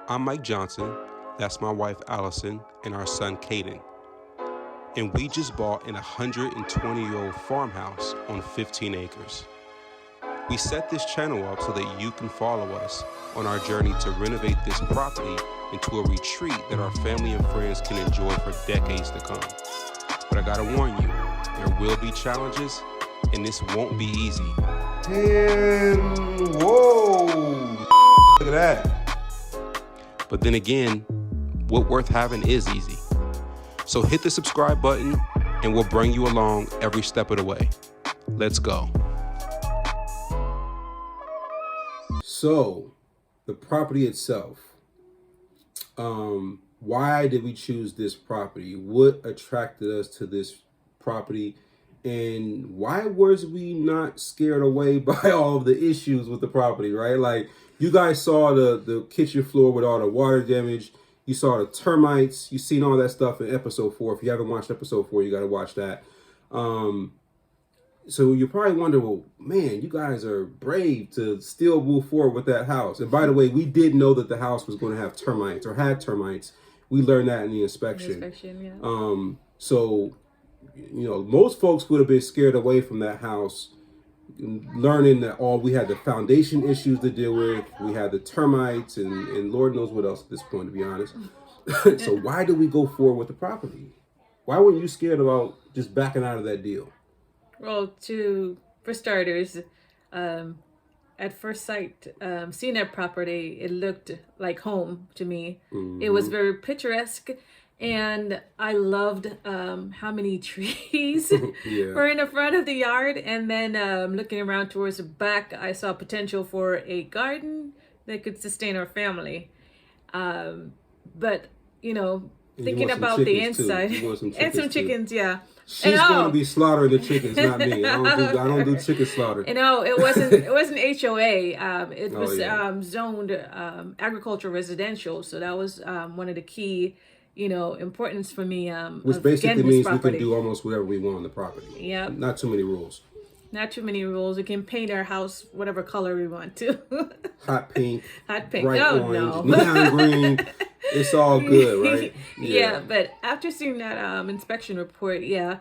I'm Mike Johnson, that's my wife Allison, and our son Caden. And we just bought an 120-year-old farmhouse on 15 acres. We set this channel up so that you can follow us on our journey to renovate this property into a retreat that our family and friends can enjoy for decades to come. But I gotta warn you, there will be challenges, and this won't be easy. And whoa, look at that. But then again, what worth having is easy. So hit the subscribe button and we'll bring you along every step of the way. Let's go. So, the property itself. Why did we choose this property? What attracted us to this property? And why was we not scared away by all of the issues with the property, right? Like, you guys saw the kitchen floor with all the water damage. You saw the termites. You seen all that stuff in episode 4. If you haven't watched episode 4, you got to watch that. So you probably wonder, well, man, you guys are brave to still move forward with that house. And by the way, we did know that the house was going to have termites or had termites. We learned that in the inspection. So, you know, most folks would have been scared away from that house, learning that we had the foundation issues to deal with. We had the termites and Lord knows what else at this point, to be honest. So why did we go forward with the property? Why were you scared about just backing out of that deal? Well, for starters, at first sight, seeing that property, it looked like home to me. Mm-hmm. It was very picturesque, and I loved how many trees were in the front of the yard. And then looking around towards the back, I saw potential for a garden that could sustain our family. But, you know, thinking about the inside and some chickens, yeah. She's going to be slaughtering the chickens, not me. I don't do chicken slaughter. You know, it wasn't HOA. It was zoned agricultural residential. So that was one of the key, you know, importance for me. Which basically means we can do almost whatever we want on the property. Yeah. Not too many rules. Not too many rules. We can paint our house whatever color we want to. Hot pink. Hot pink. Bright orange. Neon green. It's all good, right? Yeah, but after seeing that inspection report, you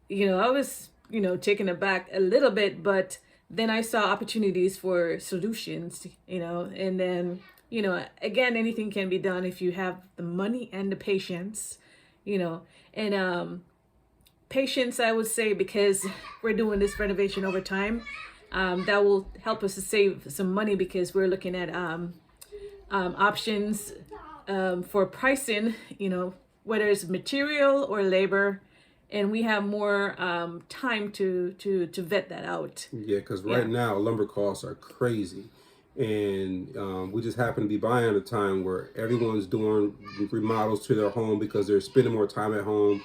know, I was, you know, taken aback a little bit, but then I saw opportunities for solutions, you know, and then, you know, again, anything can be done if you have the money and the patience, you know, and patience, I would say, because we're doing this renovation over time, that will help us to save some money because we're looking at options for pricing, you know, whether it's material or labor, and we have more time to vet that out. Yeah, because right now lumber costs are crazy, and we just happen to be buying at a time where everyone's doing remodels to their home because they're spending more time at home.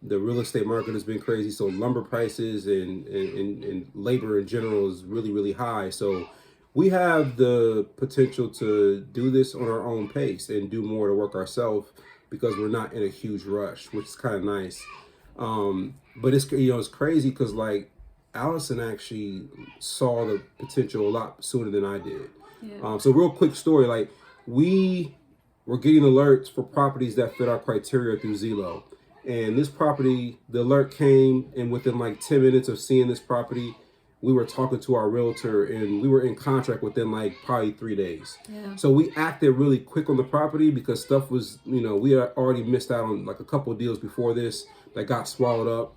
The real estate market has been crazy, so lumber prices and labor in general is really, really high. So we have the potential to do this on our own pace and do more to work ourselves because we're not in a huge rush, which is kind of nice. But it's, you know, it's crazy because like Allison actually saw the potential a lot sooner than I did. Yeah. So real quick story, like we were getting alerts for properties that fit our criteria through Zillow. And this property, the alert came, and within like 10 minutes of seeing this property, we were talking to our realtor and we were in contract within like probably 3 days. Yeah. So we acted really quick on the property because stuff was, you know, we had already missed out on like a couple of deals before this that got swallowed up.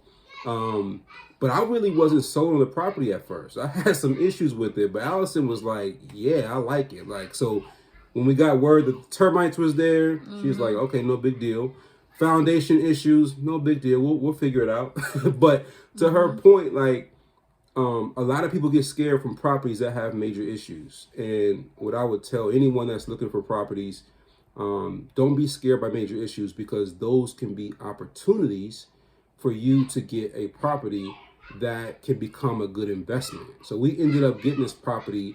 But I really wasn't sold on the property at first. I had some issues with it, but Allison was like, yeah, I like it. Like, so when we got word that the termites was there, she was like, okay, no big deal. Foundation issues, no big deal. We'll figure it out. But to her point, like, a lot of people get scared from properties that have major issues. And what I would tell anyone that's looking for properties, don't be scared by major issues because those can be opportunities for you to get a property that can become a good investment. So we ended up getting this property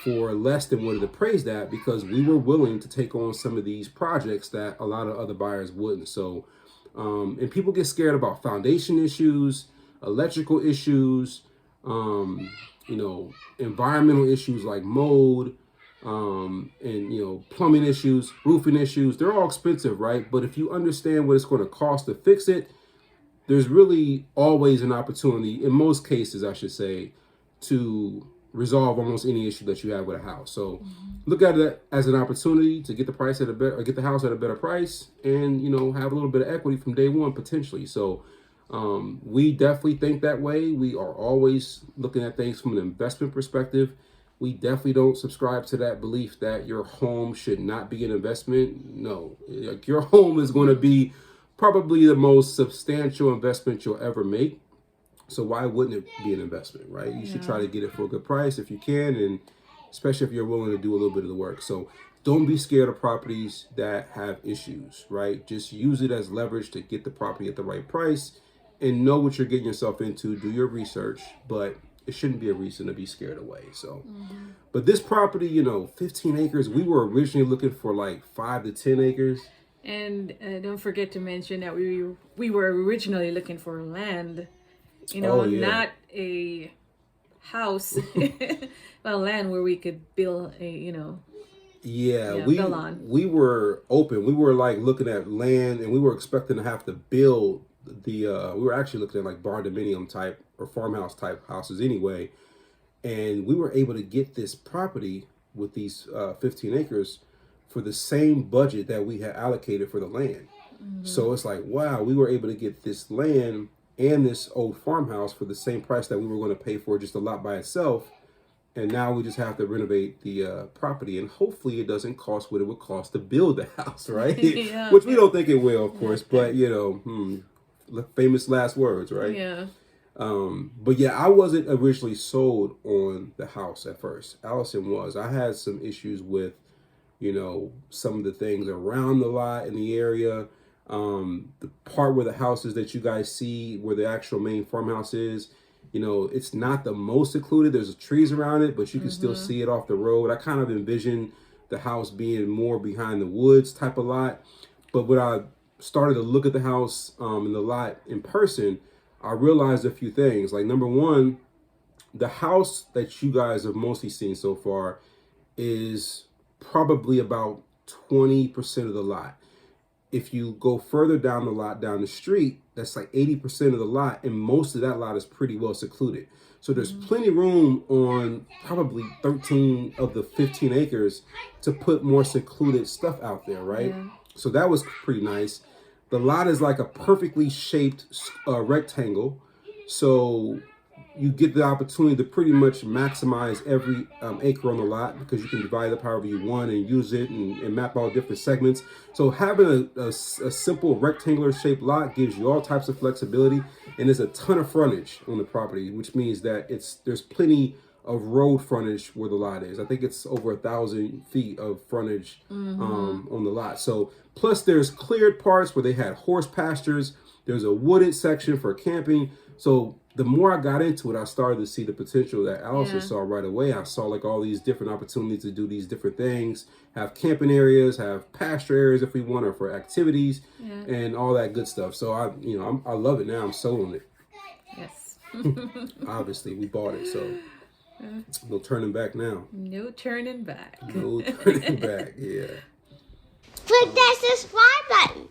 for less than what it appraised at because we were willing to take on some of these projects that a lot of other buyers wouldn't. So, and people get scared about foundation issues, electrical issues, you know, environmental issues like mold, and plumbing issues, roofing issues. They're all expensive, right? But if you understand what it's going to cost to fix it, there's really always an opportunity, in most cases, I should say, to resolve almost any issue that you have with a house. So look at it as an opportunity to get the price at a better, or get the house at a better price, and have a little bit of equity from day one potentially. So we definitely think that way. We are always looking at things from an investment perspective. We definitely don't subscribe to that belief that your home should not be an investment. No, like your home is going to be probably the most substantial investment you'll ever make. So why wouldn't it be an investment, right? You should try to get it for a good price if you can, and especially if you're willing to do a little bit of the work. So don't be scared of properties that have issues, right? Just use it as leverage to get the property at the right price, and know what you're getting yourself into. Do your research, but it shouldn't be a reason to be scared away. So, but this property, 15 acres, we were originally looking for like 5 to 10 acres. And don't forget to mention that we were originally looking for land, not a house, but land where we could build build on. We were open. We were like looking at land, and we were expecting to have to build we were actually looking at like barn dominium type or farmhouse type houses anyway. And we were able to get this property with these 15 acres for the same budget that we had allocated for the land. So it's like, wow, we were able to get this land and this old farmhouse for the same price that we were going to pay for just a lot by itself. And now we just have to renovate the property, and hopefully it doesn't cost what it would cost to build the house, right? Which we don't think it will, of course, but famous last words, right? Yeah. But yeah, I wasn't originally sold on the house at first. Allison was. I had some issues with, some of the things around the lot in the area. The part where the house is that you guys see, where the actual main farmhouse is, it's not the most secluded. There's trees around it, but you can still see it off the road. I kind of envision the house being more behind the woods type of lot. But when I started to look at the house and the lot in person, I realized a few things. Like, number one, the house that you guys have mostly seen so far is probably about 20% of the lot. If you go further down the lot, down the street, that's like 80% of the lot, and most of that lot is pretty well secluded. So there's plenty of room on probably 13 of the 15 acres to put more secluded stuff out there, right? Yeah. So that was pretty nice. The lot is like a perfectly shaped rectangle. So you get the opportunity to pretty much maximize every acre on the lot, because you can divide up however you want and use it and map out different segments. So having a simple rectangular shaped lot gives you all types of flexibility, and there's a ton of frontage on the property, which means that there's plenty of road frontage where the lot is. I think it's over 1,000 feet of frontage on the lot. So plus there's cleared parts where they had horse pastures. There's a wooded section for camping. So the more I got into it, I started to see the potential that Allison saw right away. I saw like all these different opportunities to do these different things, have camping areas, have pasture areas if we want, or for activities and all that good stuff. So I love it now. I'm sold on it. Yes. Obviously, we bought it, so no turning back now. No turning back. No turning back. Yeah. Click that subscribe button.